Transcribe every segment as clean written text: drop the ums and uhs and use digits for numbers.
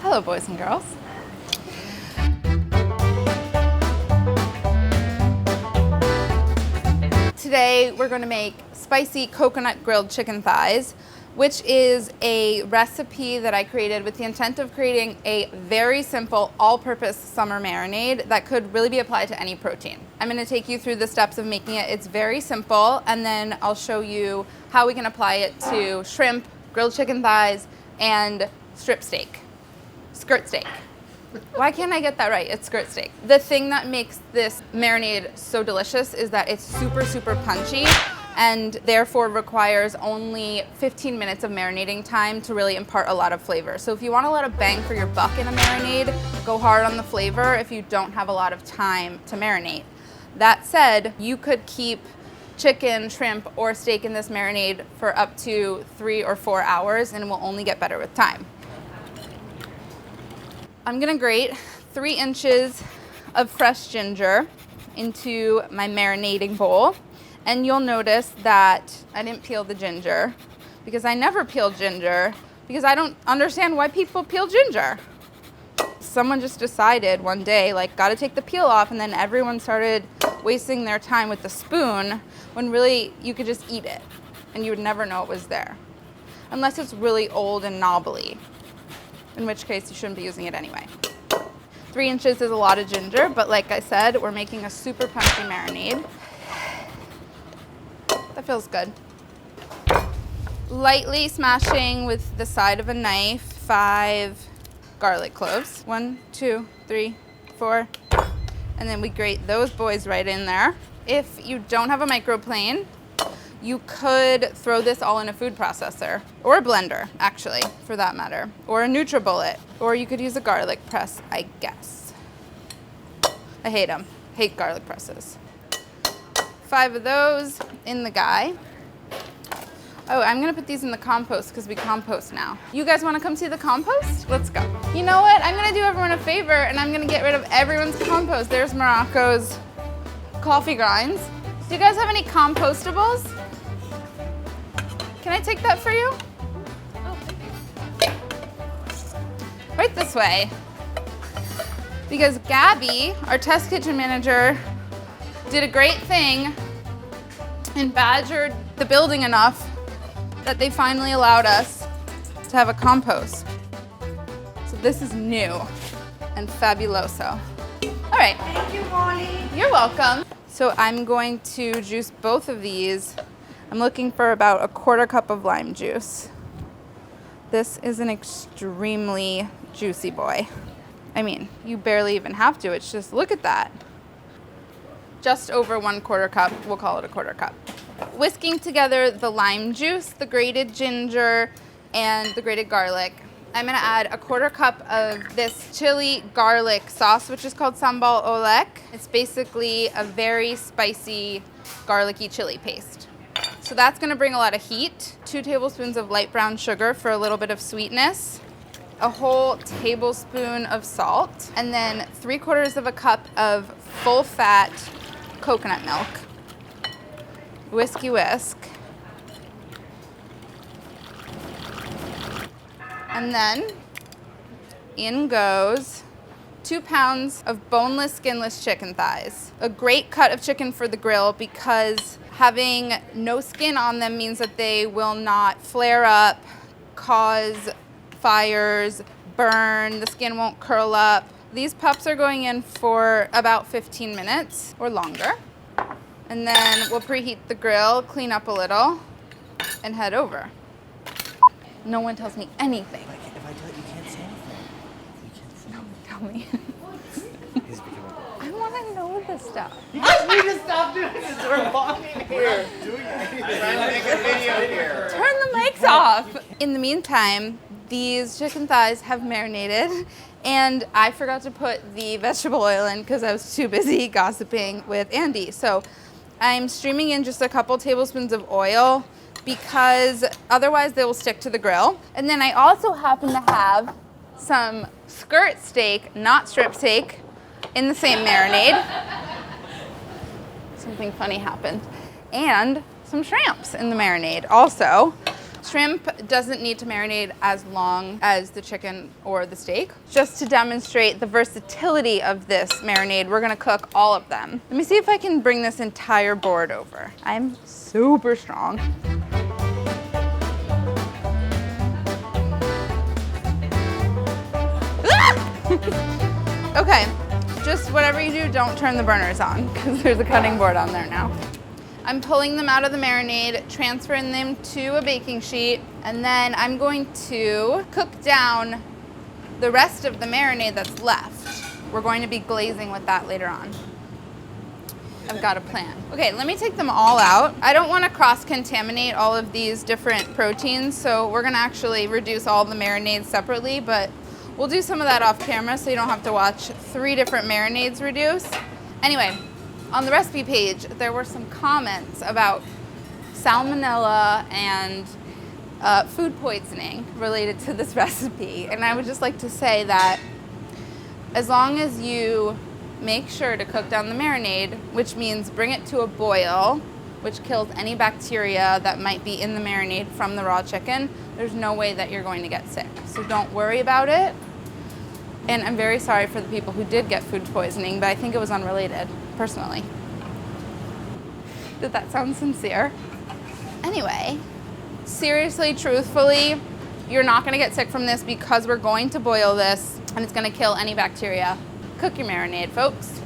Hello, boys and girls. Today, we're going to make spicy coconut grilled chicken thighs, which is a recipe that I created with the intent of creating a very simple all-purpose summer marinade that could really be applied to any protein. I'm going to take you through the steps of making it. It's very simple, and then I'll show you how we can apply it to shrimp, grilled chicken thighs, and strip steak. Skirt steak. Why can't I get that right? It's skirt steak. The thing that makes this marinade so delicious is that it's super, super punchy and therefore requires only 15 minutes of marinating time to really impart a lot of flavor. So if you want a lot of bang for your buck in a marinade, go hard on the flavor if you don't have a lot of time to marinate. That said, you could keep chicken, shrimp, or steak in this marinade for up to 3 or 4 hours and it will only get better with time. I'm gonna grate 3 inches of fresh ginger into my marinating bowl. And you'll notice that I didn't peel the ginger because I never peel ginger because I don't understand why people peel ginger. Someone just decided one day, like, gotta take the peel off, and then everyone started wasting their time with the spoon when really you could just eat it and you would never know it was there. Unless it's really old and knobbly, in which case you shouldn't be using it anyway. 3 inches is a lot of ginger, but like I said, we're making a super punchy marinade. That feels good. Lightly smashing with the side of a knife 5 garlic cloves. 1, 2, 3, 4. And then we grate those boys right in there. If you don't have a microplane, you could throw this all in a food processor or a blender, actually, for that matter, or a NutriBullet, or you could use a garlic press, I guess. I hate them. Hate garlic presses. 5 of those in the guy. Oh, I'm gonna put these in the compost because we compost now. You guys wanna come see the compost? Let's go. You know what? I'm gonna do everyone a favor and I'm gonna get rid of everyone's compost. There's Morocco's coffee grinds. Do you guys have any compostables? Can I take that for you? Oh, thank you. Right this way. Because Gabby, our test kitchen manager, did a great thing and badgered the building enough that they finally allowed us to have a compost. So this is new and fabuloso. All right. Thank you, Molly. You're welcome. So I'm going to juice both of these. I'm looking for about a 1/4 cup of lime juice. This is an extremely juicy boy. I mean, you barely even have to. It's just, look at that. Just over 1/4 cup, we'll call it a 1/4 cup. Whisking together the lime juice, the grated ginger, and the grated garlic. I'm gonna add a 1/4 cup of this chili garlic sauce, which is called sambal olek. It's basically a very spicy, garlicky chili paste. So that's gonna bring a lot of heat. 2 tablespoons of light brown sugar for a little bit of sweetness. A whole tablespoon of salt, and then 3/4 of a cup of full fat coconut milk. Whisk. And then in goes 2 pounds of boneless, skinless chicken thighs. A great cut of chicken for the grill because having no skin on them means that they will not flare up, cause fires, burn, the skin won't curl up. These pups are going in for about 15 minutes or longer. And then we'll preheat the grill, clean up a little, and head over. No one tells me anything. If I tell you, you can't say anything. You can't say anything. Tell me. He's becoming I want to know this stuff. You guys need to stop doing this. We're walking here. Doing anything. Trying to make a video here. Turn the mics off. In the meantime, these chicken thighs have marinated, and I forgot to put the vegetable oil in because I was too busy gossiping with Andy. So I'm streaming in just a couple tablespoons of oil because otherwise they will stick to the grill. And then I also happen to have some skirt steak, not strip steak, in the same marinade. Something funny happened. And some shrimps in the marinade also. Shrimp doesn't need to marinate as long as the chicken or the steak. Just to demonstrate the versatility of this marinade, we're gonna cook all of them. Let me see if I can bring this entire board over. I'm super strong. Okay, just whatever you do, don't turn the burners on because there's a cutting board on there now. I'm pulling them out of the marinade, transferring them to a baking sheet, and then I'm going to cook down the rest of the marinade that's left. We're going to be glazing with that later on. I've got a plan. Okay, let me take them all out. I don't want to cross-contaminate all of these different proteins, so we're gonna actually reduce all the marinades separately, but we'll do some of that off camera so you don't have to watch 3 different marinades reduce. Anyway, on the recipe page, there were some comments about salmonella and food poisoning related to this recipe. And I would just like to say that as long as you make sure to cook down the marinade, which means bring it to a boil, which kills any bacteria that might be in the marinade from the raw chicken, there's no way that you're going to get sick. So don't worry about it. And I'm very sorry for the people who did get food poisoning, but I think it was unrelated, personally. Did that sound sincere? Anyway, seriously, truthfully, you're not gonna get sick from this because we're going to boil this and it's gonna kill any bacteria. Cook your marinade, folks.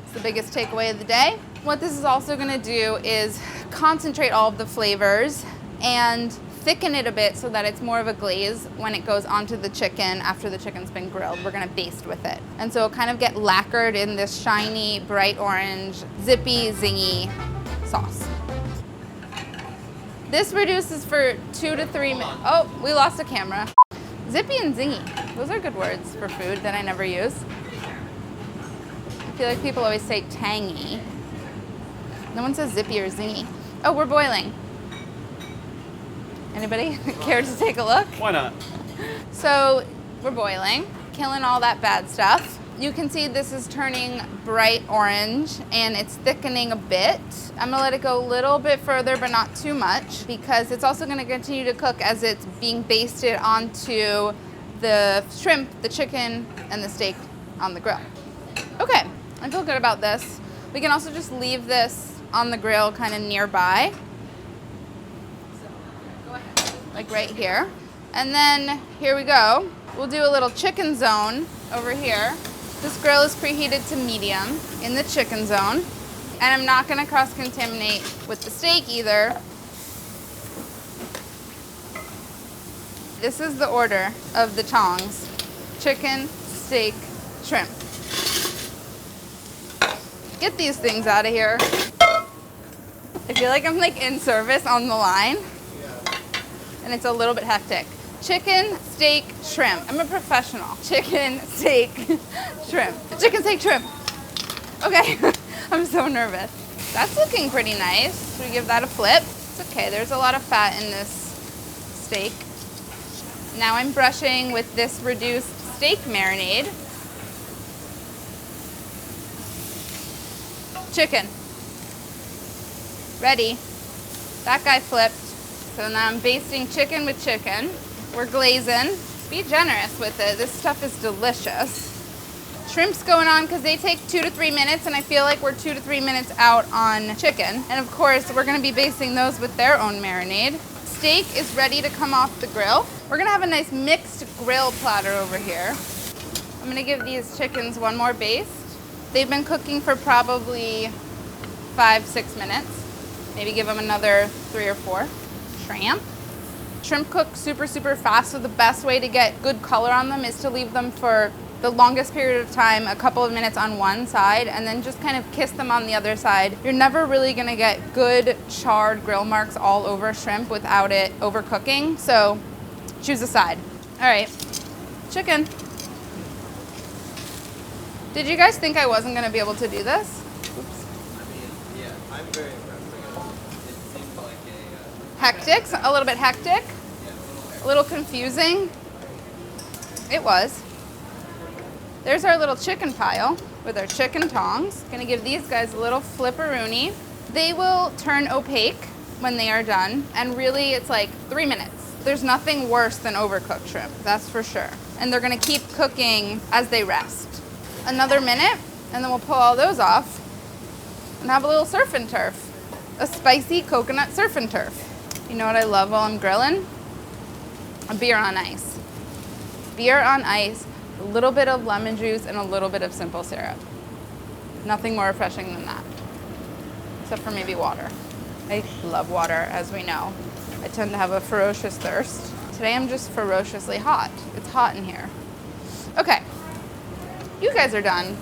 It's the biggest takeaway of the day. What this is also gonna do is concentrate all of the flavors and thicken it a bit so that it's more of a glaze when it goes onto the chicken after the chicken's been grilled. We're gonna baste with it. And so it'll kind of get lacquered in this shiny, bright orange, zippy, zingy sauce. This reduces for 2 to 3 minutes. Oh, we lost a camera. Zippy and zingy, those are good words for food that I never use. I feel like people always say tangy. No one says zippy or zingy. Oh, we're boiling. Anybody care to take a look? Why not? So we're boiling, killing all that bad stuff. You can see this is turning bright orange and it's thickening a bit. I'm gonna let it go a little bit further, but not too much, because it's also gonna continue to cook as it's being basted onto the shrimp, the chicken, and the steak on the grill. Okay, I feel good about this. We can also just leave this on the grill kind of nearby. Like right here. And then here we go. We'll do a little chicken zone over here. This grill is preheated to medium in the chicken zone. And I'm not gonna cross-contaminate with the steak either. This is the order of the tongs. Chicken, steak, shrimp. Get these things out of here. I feel like I'm like in service on the line. And it's a little bit hectic. Chicken, steak, shrimp. I'm a professional. Chicken, steak, shrimp. Chicken, steak, shrimp. Okay, I'm so nervous. That's looking pretty nice. Should we give that a flip? It's okay, there's a lot of fat in this steak. Now I'm brushing with this reduced steak marinade. Chicken. Ready. That guy flipped. So now I'm basting chicken with chicken. We're glazing. Be generous with it. This stuff is delicious. Shrimp's going on because they take 2 to 3 minutes, and I feel like we're 2 to 3 minutes out on chicken. And of course, we're gonna be basting those with their own marinade. Steak is ready to come off the grill. We're gonna have a nice mixed grill platter over here. I'm gonna give these chickens one more baste. They've been cooking for probably 5-6 minutes. Maybe give them another 3 or 4. Shrimp. Shrimp cook super, super fast, so the best way to get good color on them is to leave them for the longest period of time, a couple of minutes on one side, and then just kind of kiss them on the other side. You're never really gonna get good charred grill marks all over shrimp without it overcooking, so choose a side. All right, chicken. Did you guys think I wasn't gonna be able to do this? Oops. I mean, yeah, I'm very impressed. It seemed like Hectic, a little bit hectic, a little confusing. It was. There's our little chicken pile with our chicken tongs. Gonna give these guys a little flipperoonie. They will turn opaque when they are done, and really it's like 3 minutes. There's nothing worse than overcooked shrimp, that's for sure. And they're gonna keep cooking as they rest. Another minute, and then we'll pull all those off and have a little surf and turf. A spicy coconut surf and turf. You know what I love while I'm grilling? A beer on ice. Beer on ice, a little bit of lemon juice and a little bit of simple syrup. Nothing more refreshing than that, except for maybe water. I love water, as we know. I tend to have a ferocious thirst. Today I'm just ferociously hot. It's hot in here. Okay, you guys are done.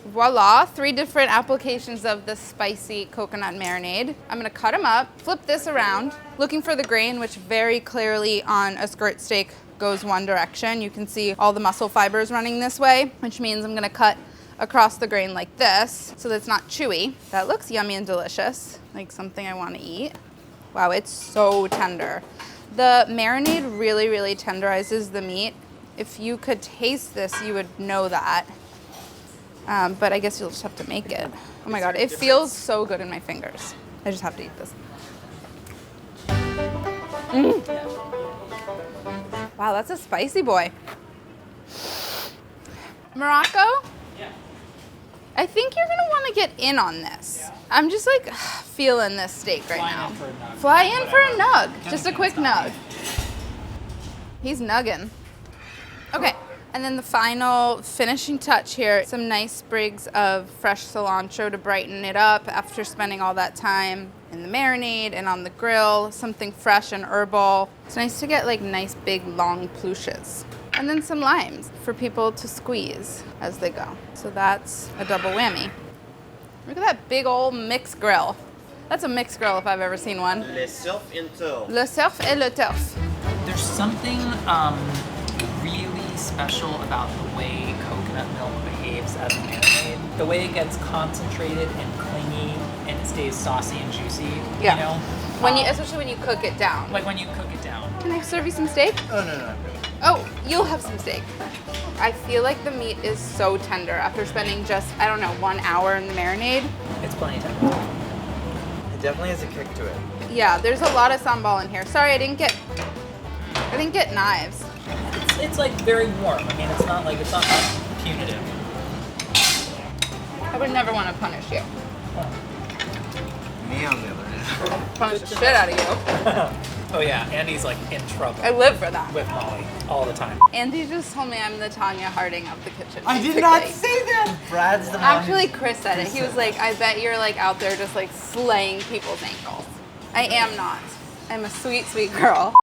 Voila, 3 different applications of the spicy coconut marinade. I'm gonna cut them up, flip this around, looking for the grain, which very clearly on a skirt steak goes one direction. You can see all the muscle fibers running this way, which means I'm gonna cut across the grain like this so that it's not chewy. That looks yummy and delicious, like something I wanna eat. Wow, it's so tender. The marinade really, really tenderizes the meat. If you could taste this, you would know that. But I guess you'll just have to make it. Oh my God, it feels so good in my fingers. I just have to eat this. Wow, that's a spicy boy. Morocco? Yeah. I think you're gonna wanna get in on this. Yeah. I'm just like feeling this steak right now. In for a nug. Fly in for a Whatever. nug, just a quick nug. He's nugging. Okay, and then the final finishing touch here, some nice sprigs of fresh cilantro to brighten it up after spending all that time in the marinade and on the grill, something fresh and herbal. It's nice to get like nice big long plouches. And then some limes for people to squeeze as they go. So that's a double whammy. Look at that big old mixed grill. That's a mixed grill if I've ever seen one. Le surf and turf. Le surf et le turf. There's something really special about the way coconut milk behaves as a marinade. The way it gets concentrated and clingy and it stays saucy and juicy. Yeah. You know? When you, especially when you cook it down. Like when you cook it down. Can I serve you some steak? Oh, no. Oh, you'll have some steak. I feel like the meat is so tender after spending just, I don't know, 1 hour in the marinade. It's plenty tender. It definitely has a kick to it. Yeah, there's a lot of sambal in here. Sorry, I didn't get knives. It's like very warm. I mean, it's not punitive. I would never want to punish you. Me on the other hand. Punish the shit out of you. Oh yeah, Andy's like in trouble I live for that. with Molly all the time. Andy just told me I'm the Tanya Harding of the kitchen. I did basically. not say that! Brad's the one. Actually, Chris said it. He was like, I bet you're like out there just like slaying people's ankles. I am not. I'm a sweet, sweet girl.